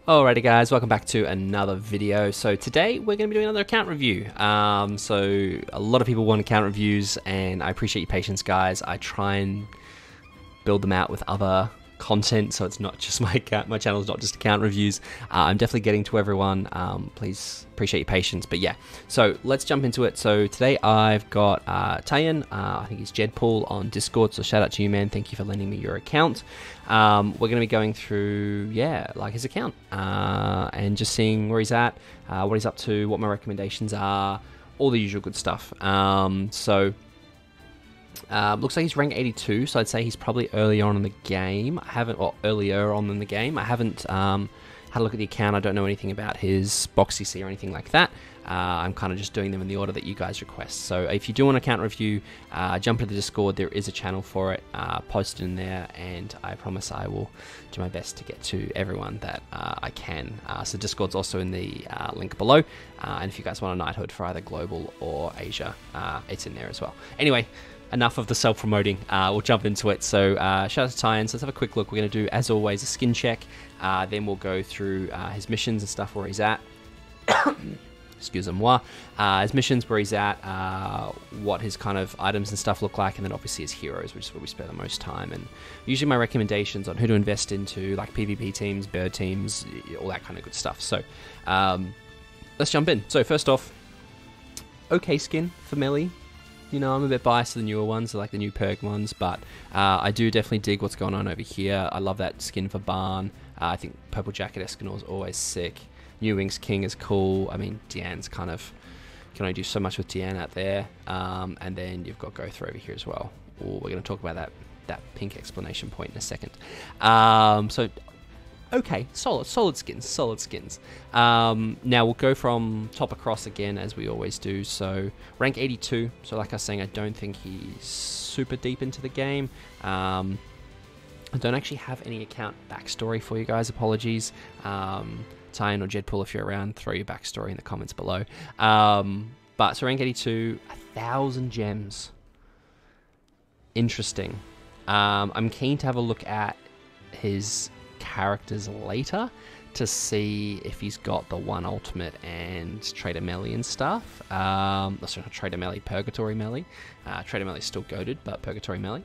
Alrighty guys, welcome back to another video. So today we're going to be doing another account review. So a lot of people want account reviews and I appreciate your patience guys. I try and build them out with other content so it's not just my account, my channel is not just account reviews. I'm definitely getting to everyone. Please appreciate your patience, but yeah, so let's jump into it. So today I've got Tayan, I think he's Jedpool on Discord, so shout out to you man, thank you for lending me your account. We're going to be going through, like his account and just seeing where he's at, what he's up to, what my recommendations are, all the usual good stuff. Looks like he's rank 82, so I'd say he's probably early on in the game. Earlier on in the game. I haven't had a look at the account. I don't know anything about his box CC or anything like that. I'm kind of just doing them in the order that you guys request. So if you do want an account review, jump into the Discord. There is a channel for it. Post it in there, and I promise I will do my best to get to everyone that I can. So Discord's also in the link below. And if you guys want a knighthood for either global or Asia, it's in there as well. Anyway, enough of the self-promoting. We'll jump into it. So shout out to Tayan. So let's have a quick look. We're going to do, as always, a skin check. Then we'll go through his missions and stuff, where he's at. Excuse-moi. His missions, where he's at, what his kind of items and stuff look like, and then obviously his heroes, which is where we spend the most time. And usually my recommendations on who to invest into, like PvP teams, bird teams, all that kind of good stuff. So let's jump in. So first off, okay skin for Melee. You know, I'm a bit biased to the newer ones, like the new perk ones, but I do definitely dig what's going on over here. I love that skin for Barn. I think Purple Jacket Escanor is always sick. New Wings King is cool. I mean, Diane's kind of, can only do so much with Diane out there. And then you've got Gothra over here as well. Ooh, we're going to talk about that pink explanation point in a second. So, okay, solid skins. Now we'll go from top across again, as we always do. So rank 82. So like I was saying, I don't think he's super deep into the game. I don't actually have any account backstory for you guys. Apologies. Tayan or Jedpool, if you're around, throw your backstory in the comments below. But so rank 82, 1,000 gems. Interesting. I'm keen to have a look at his characters later to see if he's got the one ultimate and Trader Melee and stuff. Sorry, not Trader Melee, Purgatory Melee. Trader Melee is still goated, but Purgatory Melee.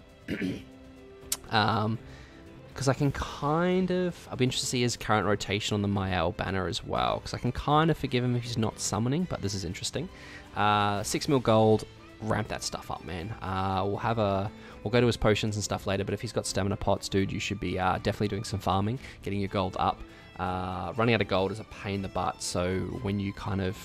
Because I can kind of, I'll be interested to see his current rotation on the Mael banner as well, because I can kind of forgive him if he's not summoning, but this is interesting. 6 mil gold, ramp that stuff up, man. We'll go to his potions and stuff later, but if he's got stamina pots, dude, you should be definitely doing some farming, getting your gold up. Running out of gold is a pain in the butt, so when you kind of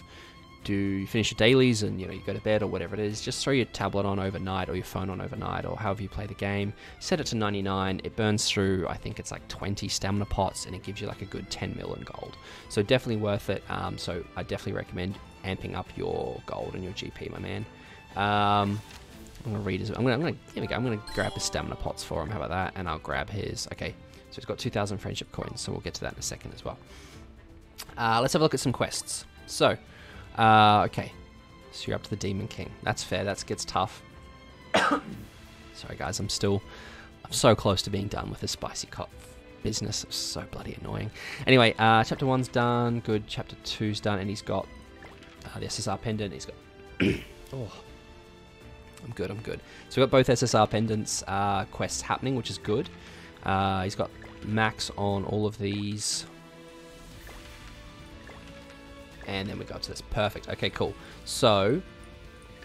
you finish your dailies and you go to bed or whatever it is, just throw your tablet on overnight or your phone on overnight or however you play the game. Set it to 99. It burns through, I think it's like 20 stamina pots, and it gives you like a good 10 mil in gold. So definitely worth it. So I definitely recommend amping up your gold and your GP, my man. I'm gonna read his. Here we go. I'm gonna grab his stamina pots for him. How about that? And I'll grab his. Okay, so he's got 2,000 friendship coins. So we'll get to that in a second as well. Let's have a look at some quests. So, okay, so you're up to the Demon King. That's fair. That gets tough. Sorry guys, I'm so close to being done with this spicy cop business. It's so bloody annoying. Anyway, chapter 1's done. Good. Chapter 2's done, and he's got the SSR pendant. He's got. Oh. I'm good. So we've got both SSR pendants quests happening, which is good. He's got max on all of these. And then we go up to this. Perfect. Okay, cool. So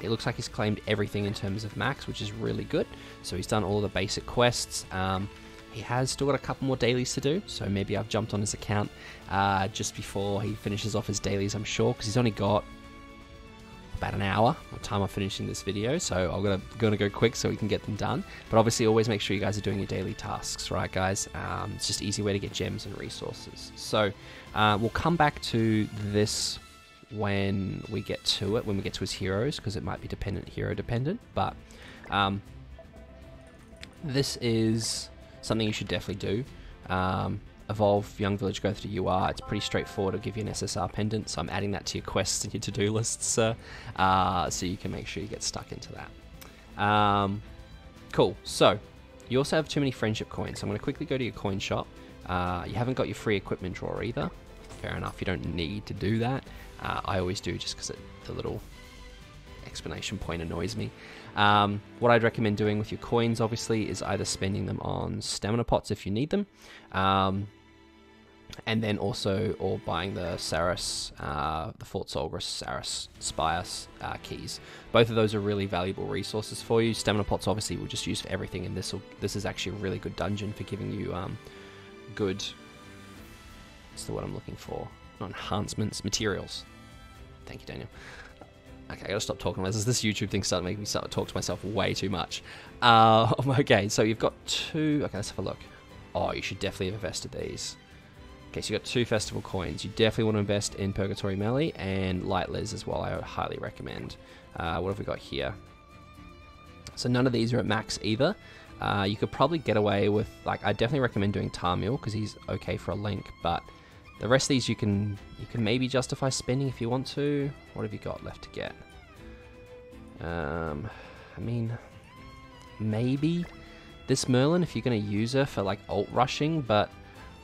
it looks like he's claimed everything in terms of max, which is really good. So he's done all the basic quests. He has still got a couple more dailies to do. So maybe I've jumped on his account just before he finishes off his dailies, I'm sure, because he's only got about an hour by the time I'm finishing this video, so I'm gonna go quick so we can get them done. But obviously always make sure you guys are doing your daily tasks, right guys? It's just an easy way to get gems and resources. So we'll come back to this when we get to it, when we get to his heroes, because it might be hero dependent, but this is something you should definitely do. Evolve Young Village, go through UR. It's pretty straightforward. It'll give you an SSR pendant, so I'm adding that to your quests and your to-do lists, so you can make sure you get stuck into that. Cool. So you also have too many friendship coins. So I'm going to quickly go to your coin shop. You haven't got your free equipment drawer either. Fair enough, you don't need to do that. I always do just because the little explanation point annoys me. What I'd recommend doing with your coins, obviously, is either spending them on stamina pots if you need them, and then also, or buying the Saris, the Fort Solgris Saris Spire keys. Both of those are really valuable resources for you. Stamina pots, obviously, we'll just use for everything, and this is actually a really good dungeon for giving you good. What's the word I'm looking for? Not enhancements, materials. Thank you, Daniel. Okay, I gotta stop talking. This YouTube thing started making me start to talk to myself way too much. Okay, so you've got 2. Okay, let's have a look. Oh, you should definitely have invested these. Okay, so you've got 2 festival coins. You definitely want to invest in Purgatory Melee and Light Liz as well. I would highly recommend. What have we got here? So none of these are at max either. You could probably get away with, like, I definitely recommend doing Tarmiel because he's okay for a link, but the rest of these you can maybe justify spending if you want to. What have you got left to get? I mean, maybe this Merlin if you're going to use her for like alt rushing, but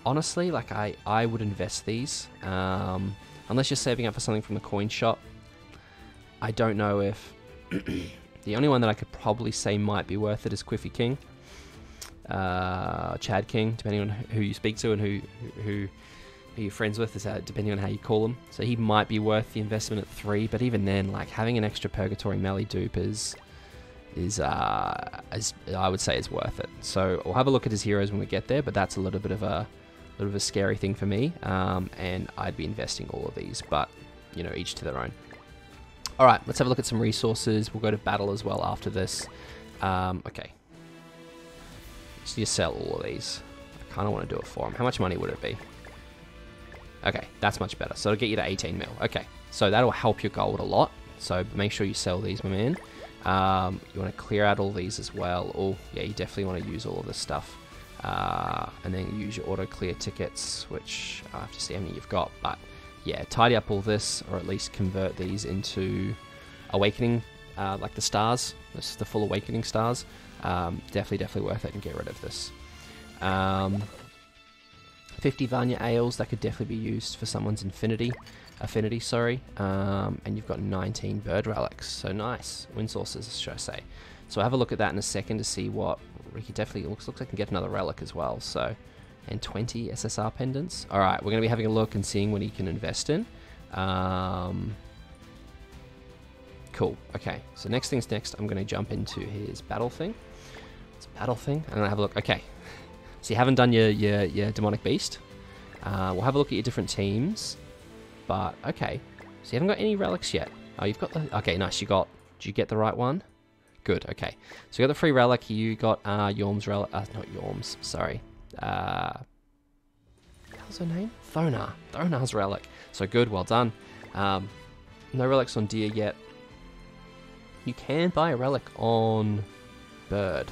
honestly, like I would invest these unless you're saving up for something from the coin shop. I don't know if the only one that I could probably say might be worth it is Quiffy King, Chad King, depending on who you speak to and who you're friends with, depending on how you call them. So he might be worth the investment at 3, but even then, like having an extra Purgatory Melee dupe is as I would say is worth it. So we'll have a look at his heroes when we get there, but that's a little bit of a scary thing for me, and I'd be investing all of these, but you know, each to their own. All right, let's have a look at some resources. We'll go to battle as well after this. Okay, so you sell all of these. I kind of want to do it for him. How much money would it be? Okay, that's much better. So it'll get you to 18 mil. Okay, so that'll help your gold a lot. So make sure you sell these, my man. You want to clear out all these as well. Oh, yeah, you definitely want to use all of this stuff. And then use your auto clear tickets, which I have to see how many you've got. But yeah, tidy up all this, or at least convert these into awakening, like the stars. This is the full awakening stars. Definitely worth it, and get rid of this. 50 Vanya Ales, that could definitely be used for someone's affinity, sorry. And you've got 19 bird relics, so nice. Wind sources, should I say. So I'll have a look at that in a second to see what Ricky definitely looks like. I can get another relic as well, so, and 20 SSR pendants. All right, we're going to be having a look and seeing what he can invest in. Cool. Okay, so next things next, I'm going to jump into his battle thing. It's a battle thing. I'm going to have a look. Okay, so you haven't done your demonic beast. We'll have a look at your different teams. But okay, so you haven't got any relics yet. Oh, you've got the. Okay, nice. Did you get the right one? Good. Okay, so you got the free relic. You got Yorm's relic. Not Yorm's. Sorry. How's her name? Thonar's relic. So good. Well done. No relics on deer yet. You can buy a relic on bird.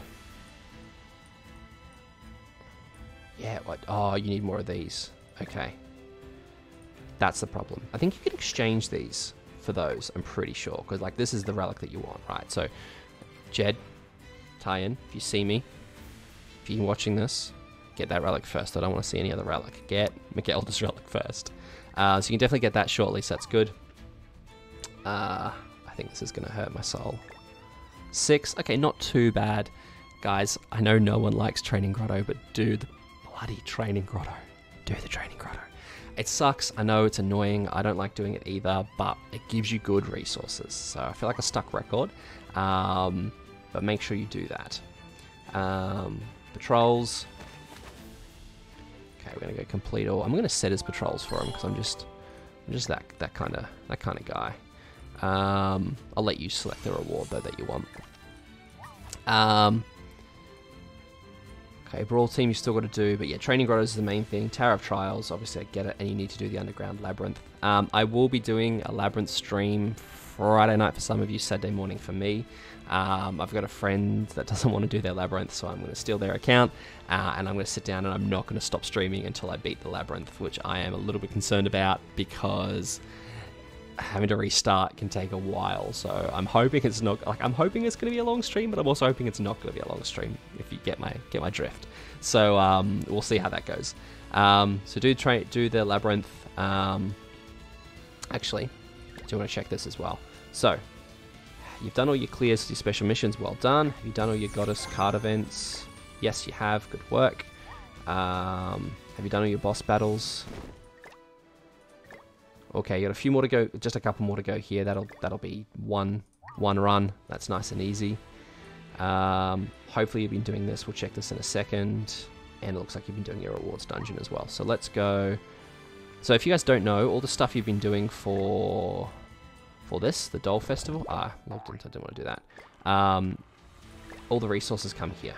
Yeah. What? Oh, you need more of these. Okay. That's the problem. I think you can exchange these for those, I'm pretty sure, because like this is the relic that you want, right? So, Jed, tie-in, if you see me, if you're watching this, get that relic first. I don't want to see any other relic. Get Miguel's relic first. So you can definitely get that shortly, so that's good. I think this is going to hurt my soul. 6, okay, not too bad. Guys, I know no one likes Training Grotto, but do the bloody Training Grotto. Do the Training Grotto. It sucks, I know it's annoying, I don't like doing it either, but it gives you good resources. So I feel like a stuck record, but make sure you do that. Patrols. Okay, we're gonna go complete all. I'm gonna set his patrols for him because I'm just that kind of guy. I'll let you select the reward though that you want. Okay, Brawl Team you still got to do, but yeah, Training Grottos is the main thing. Tower of Trials, obviously I get it, and you need to do the Underground Labyrinth. I will be doing a Labyrinth stream Friday night for some of you, Saturday morning for me. I've got a friend that doesn't want to do their Labyrinth, so I'm going to steal their account, and I'm going to sit down and I'm not going to stop streaming until I beat the Labyrinth, which I am a little bit concerned about because having to restart can take a while. So I'm hoping it's not like I'm hoping it's going to be a long stream, but I'm also hoping it's not going to be a long stream. If you get my drift. So we'll see how that goes. So do the labyrinth. Actually, I do want to check this as well. So, you've done all your clears, your special missions. Well done. Have you done all your goddess card events? Yes, you have. Good work. Have you done all your boss battles? Okay, you got a few more to go. Just a couple more to go here. That'll be one run. That's nice and easy. Hopefully you've been doing this. We'll check this in a second. And it looks like you've been doing your rewards dungeon as well. So let's go. So if you guys don't know, all the stuff you've been doing for this, the Dole Festival. I didn't want to do that. All the resources come here,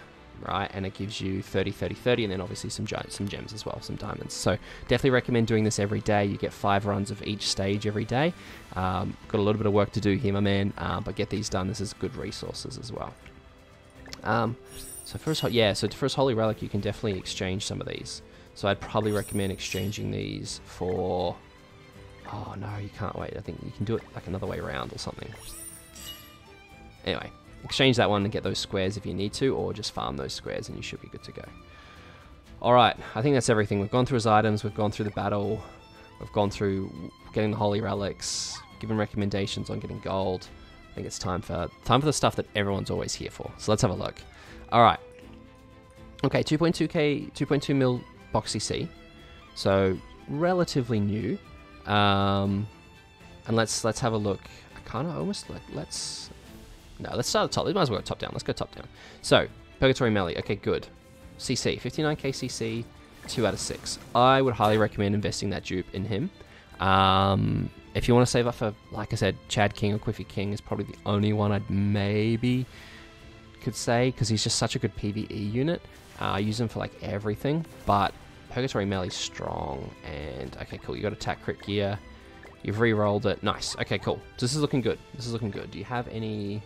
right? And it gives you 30, 30, 30, and then obviously some gems as well, some diamonds. So definitely recommend doing this every day. You get 5 runs of each stage every day. Got a little bit of work to do here, my man, but get these done. This is good resources as well. So first Holy Relic, you can definitely exchange some of these. So I'd probably recommend exchanging these for... Oh no, you can't wait. I think you can do it like another way around or something. Anyway, exchange that one and get those squares if you need to, or just farm those squares and you should be good to go. Alright, I think that's everything. We've gone through his items, we've gone through the battle, we've gone through getting the Holy Relics, given recommendations on getting gold. I think it's time for the stuff that everyone's always here for. So let's have a look. Alright. Okay, 2.2 mil box CC. So relatively new. And let's have a look. I kind of almost like let's start at the top. We might as well go top down. Let's go top down. So Purgatory Melee. Okay, good. CC 59k CC, 2 out of 6. I would highly recommend investing that dupe in him. If you want to save up for, like I said, Chad King or Quiffy King is probably the only one I'd maybe could say, because he's just such a good PvE unit. I use him for like everything, but Purgatory Melee's strong. And okay, cool. You got attack crit gear. You've re-rolled it. Nice. Okay, cool. So this is looking good. This is looking good. Do you have any?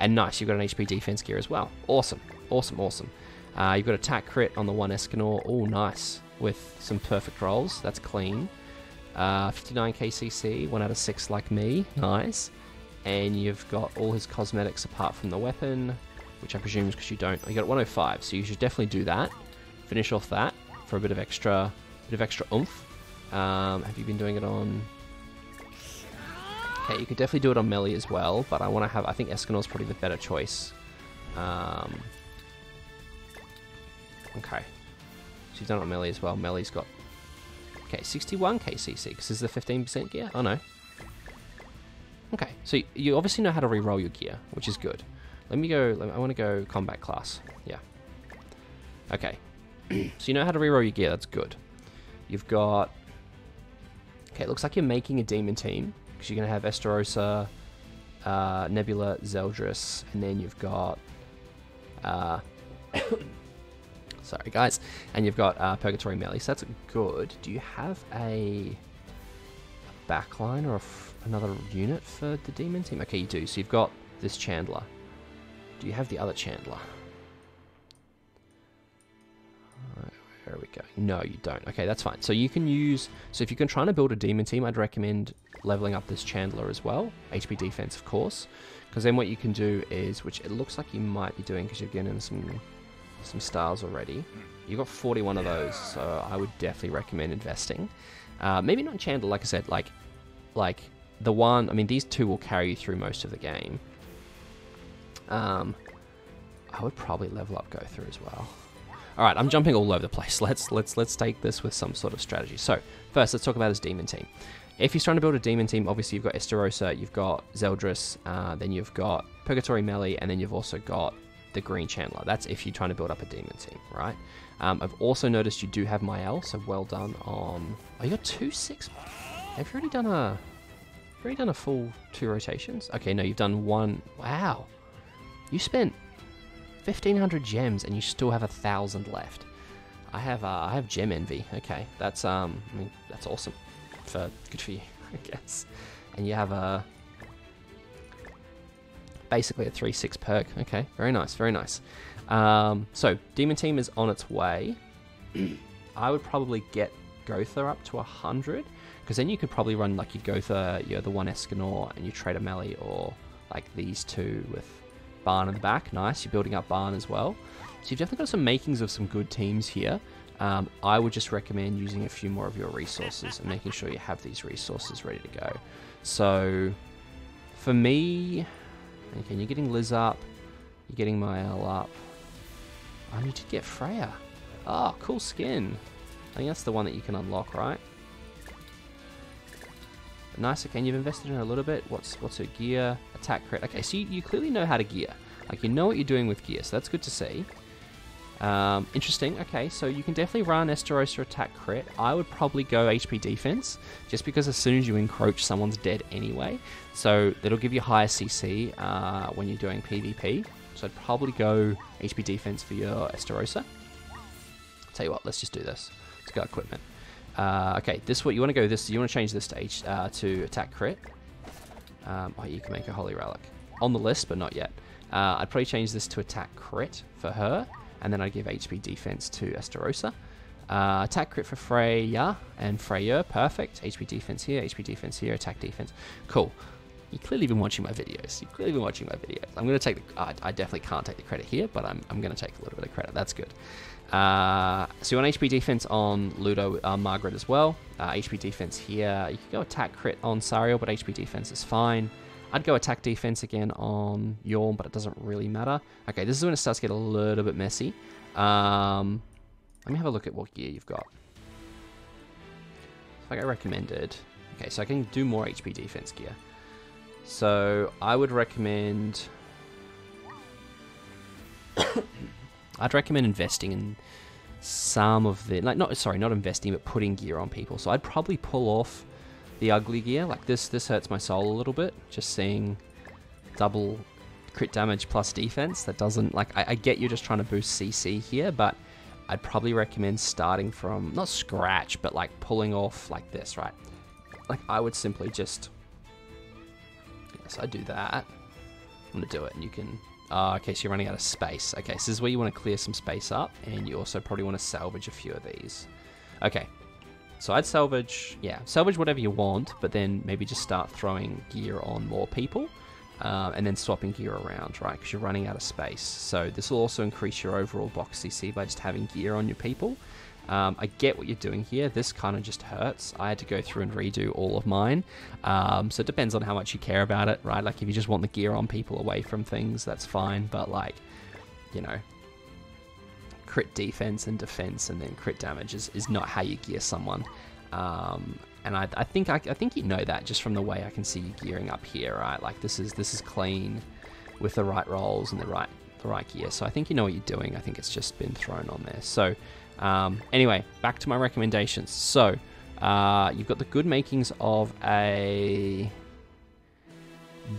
And nice, you've got an HP defense gear as well. Awesome. Awesome, awesome. You've got attack crit on the one Escanor. Oh, nice. With some perfect rolls. That's clean. 59k CC, 1 out of 6 like me. Nice. And you've got all his cosmetics apart from the weapon, which I presume is because you don't. You got 105, so you should definitely do that. Finish off that for a bit of extra oomph. Have you been doing it on? Okay, you could definitely do it on Melee as well, but I think Escanor's probably the better choice. Okay, she's done it on Melee as well. Melee's got 61k CC, because this is the 15% gear. Oh no. Okay, so you obviously know how to re-roll your gear, which is good. I want to go combat class. Yeah. Okay. So you know how to re-roll your gear. That's good. You've got... Okay, it looks like you're making a demon team, because you're going to have Estarossa, Nebula, Zeldris, and then you've got... sorry, guys. And you've got Purgatory Melee, so that's good. Do you have a backline or another unit for the demon team? Okay, you do. So you've got this Chandler. Do you have the other Chandler? Where are we going? No, you don't. Okay, that's fine. So you can use... So if you're trying to build a demon team, I'd recommend leveling up this Chandler as well. HP defense, of course. Because then what you can do is, which it looks like you might be doing because you're getting some stars already. You've got 41 of those, so I would definitely recommend investing. Maybe not Chandler, like I said, like the one... I mean, these two will carry you through most of the game. I would probably level up Gowther as well. Alright, I'm jumping all over the place. Let's take this with some sort of strategy. So, first, let's talk about his demon team. If you're trying to build a demon team, obviously you've got Estarossa, you've got Zeldris, then you've got Purgatory Melee, and then you've also got the Green Chandler. That's if you're trying to build up a demon team, right? I've also noticed you do have Mael, so well done on... Oh, you got 2-6... Have you already done a full 2 rotations? Okay, no, you've done 1... Wow! You spent 1,500 gems and you still have 1,000 left. I have gem envy. Okay, that's I mean, that's awesome. Good for you, I guess. And you have basically a 3/6 perk. Okay, very nice, very nice. So demon team is on its way. I would probably get Gowther up to 100, because then you could probably run like your Gowther, the one Escanor, and you trade a Melee, or like these two with Barn in the back. Nice, you're building up Barn as well. So you've definitely got some makings of some good teams here. I would just recommend using a few more of your resources and making sure you have these resources ready to go. So for me, okay, you're getting Liz up, you're getting Mael up. I need to get Freya. Oh, cool skin. I think that's the one that you can unlock, right? Nice. Okay, and you've invested in her a little bit. What's her gear? Attack crit. Okay, so you clearly know how to gear. Like, you know what you're doing with gear, so that's good to see. Interesting. Okay, so you can definitely run Estarossa attack crit. I would probably go HP defense, just because as soon as you encroach, someone's dead anyway. So that'll give you higher CC when you're doing PvP. So I'd probably go HP defense for your Estarossa. Tell you what, let's just do this. Let's go equipment. Okay, this what you want to go. You want to change this to attack crit. Oh, you can make a holy relic on the list, but not yet. I'd probably change this to attack crit for her, and then I'd give HP defense to Estarossa. Attack crit for Freya and Freya, perfect. HP defense here, attack defense. Cool. You've clearly been watching my videos. I'm going to take the... I definitely can't take the credit here, but I'm going to take a little bit of credit. That's good. So you want HP defense on Ludo, Margaret as well. HP defense here. You can go attack crit on Sariel, but HP defense is fine. I'd go attack defense again on Yorm, but it doesn't really matter. Okay, this is when it starts to get a little bit messy. Let me have a look at what gear you've got. Like I recommended. Okay, so I can do more HP defense gear. So I would recommend... I'd recommend investing in some of the... not investing, but putting gear on people. So I'd probably pull off the ugly gear. Like this hurts my soul a little bit. Just seeing double crit damage plus defense. That doesn't... Like, I get you're just trying to boost CC here, but I'd probably recommend starting from... Not scratch, but like pulling off like this, right? Like I would simply just... So I do that. I'm going to do it, and you can... okay, so you're running out of space. Okay, so this is where you want to clear some space up, and you also probably want to salvage a few of these. Okay, so I'd salvage whatever you want, but then maybe just start throwing gear on more people, and then swapping gear around, right? Because you're running out of space. So this will also increase your overall box CC by just having gear on your people. I get what you're doing here. This kind of just hurts. I had to go through and redo all of mine. So it depends on how much you care about it, right? Like if you just want the gear on people away from things, that's fine. But like, you know, crit defense and then crit damage is not how you gear someone. And I think you know that just from the way I can see you gearing up here, right? Like this is clean with the right rolls and the right gear. So I think you know what you're doing. I think it's just been thrown on there. So anyway, back to my recommendations. So you've got the good makings of a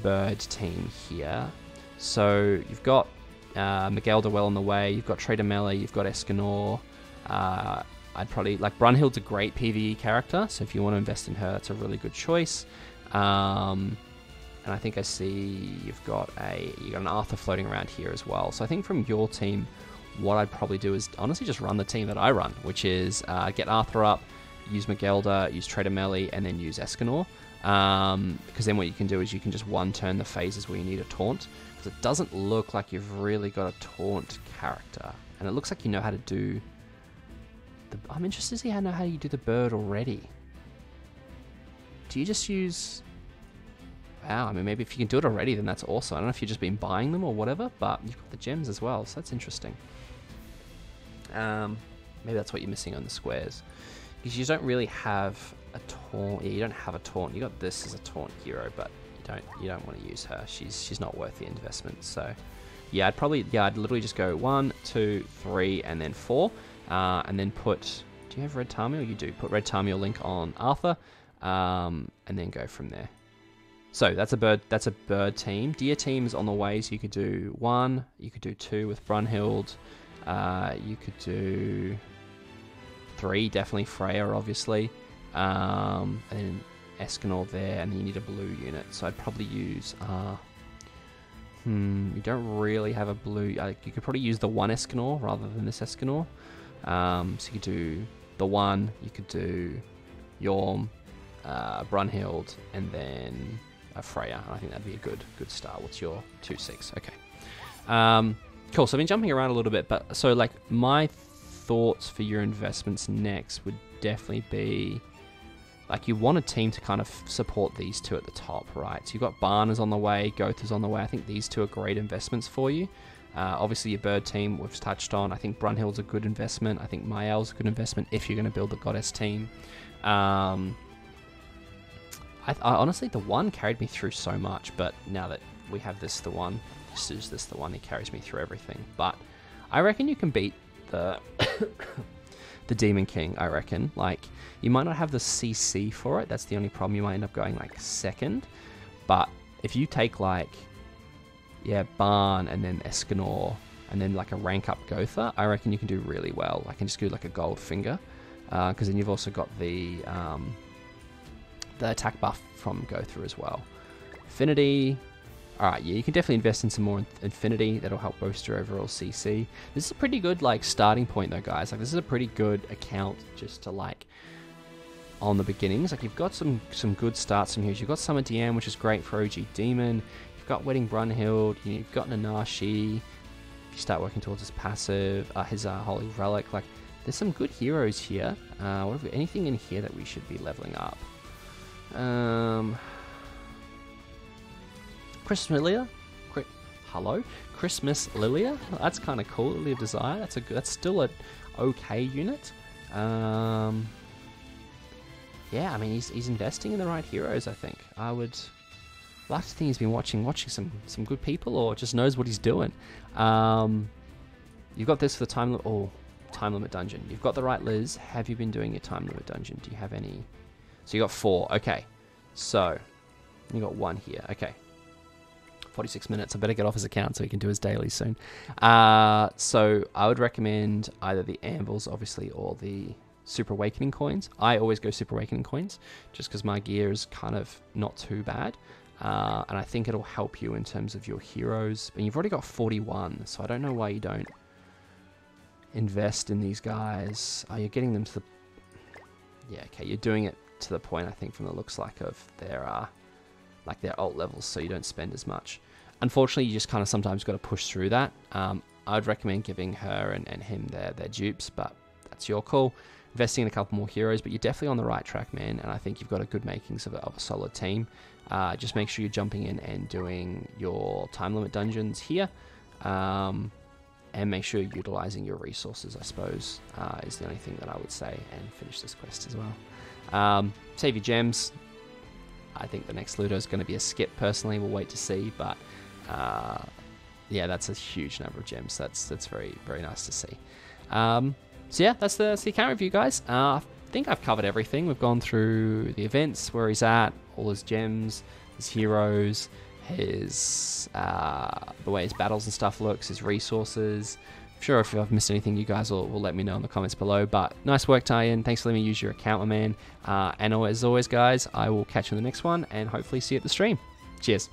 bird team here. So you've got Miguel well on the way. You've got Trader Melee. You've got Escanor. I'd probably like Brunhild's a great PvE character, so if you want to invest in her, that's a really good choice. And I think I see you've got an Arthur floating around here as well. So I think from your team, what I'd probably do is honestly just run the team that I run, which is get Arthur up, use Miguelda, use Trader Melee, and then use Escanor. Because then what you can do is you can just one-turn the phases where you need a taunt. Because it doesn't look like you've really got a taunt character. And it looks like you know how to do... I'm interested to see how you do the bird already. Do you just use... Wow, I mean, maybe if you can do it already, then that's awesome. I don't know if you've just been buying them or whatever, but you've got the gems as well, so that's interesting. Maybe that's what you're missing on the squares. Because you don't really have a taunt. Yeah, you don't have a taunt. You got this as a taunt hero, but you don't want to use her. She's not worth the investment. So yeah, I'd literally just go 1, 2, 3, and then 4. And then put... Do you have Red Tarmiel? You do. Put Red Tarmiel Link on Arthur, and then go from there. So that's a bird team. Deer team's on the way, so you could do 1, you could do 2 with Brunhild, you could do 3, definitely Freya, obviously, and then Escanor there, and then you need a blue unit. So I'd probably use... you don't really have a blue... you could probably use the 1 Escanor rather than this Escanor. So you could do the 1, you could do Yorm, Brunhild, and then Freya. I think that'd be a good start. What's your 2/6? Okay. Cool. So I've been jumping around a little bit, but so like my thoughts for your investments next would definitely be, like, you want a team to kind of support these two at the top, right? So you've got Barner's on the way, Gotha's on the way. I think these two are great investments for you. Obviously, your bird team we've touched on. I think Brunhild's a good investment. I think Mael's a good investment if you're going to build the Goddess team. I honestly, the one carried me through so much, but now that we have this, the one, he carries me through everything. But I reckon you can beat the the Demon King, I reckon. Like, you might not have the CC for it. That's the only problem. You might end up going, like, second. But if you take, like, yeah, Barn and then Escanor and then, like, a rank up Gotha, I reckon you can do really well. I can just do, like, a gold finger. Because then you've also got the attack buff from Gotha as well. Affinity. Alright, yeah, you can definitely invest in some more Infinity. That'll help boost your overall CC. This is a pretty good, like, starting point, though, guys. Like, this is a pretty good account just to, like, on the beginnings. Like, you've got some good starts from here. You've got Summer DM, which is great for OG Demon. You've got Wedding Brunhild. You've got Nanashi. If you start working towards his passive, his Holy Relic. Like, there's some good heroes here. Anything in here that we should be leveling up? Christmas Lilia? Hello? Christmas Lilia? That's kind of cool. Lily of Desire. That's still a okay unit. Yeah, I mean, he's investing in the right heroes, I think. I would like to think he's been watching some good people, or just knows what he's doing. You've got this for the time limit dungeon. You've got the right Liz. Have you been doing your time limit dungeon? Do you have any? So you got 4. Okay. So you got 1 here. Okay. 46 minutes. I better get off his account so he can do his daily soon. So I would recommend either the anvils, obviously, or the Super Awakening coins. I always go Super Awakening coins just because my gear is kind of not too bad. And I think it'll help you in terms of your heroes. But you've already got 41, so I don't know why you don't invest in these guys. You're getting them to the... Yeah, okay, you're doing it to the point, I think, from the looks like of their alt levels, so you don't spend as much. Unfortunately, you just kind of sometimes got to push through that. I'd recommend giving her and him their dupes, but that's your call. Investing in a couple more heroes, but you're definitely on the right track, man, and I think you've got a good makings of a solid team. Just make sure you're jumping in and doing your time limit dungeons here, and make sure you're utilizing your resources, I suppose, is the only thing that I would say, and finish this quest as well. Save your gems. I think the next Ludo is going to be a skip, personally. We'll wait to see, but yeah, that's a huge number of gems. That's very, very nice to see. So yeah, that's the account review, guys. I think I've covered everything. We've gone through the events, where he's at, all his gems, his heroes, his the way his battles and stuff looks, his resources. I'm sure if I've missed anything, you guys will let me know in the comments below. But nice work, Tyan. Thanks for letting me use your account, my man. And as always, guys, I will catch you in the next one, and hopefully see you at the stream. Cheers.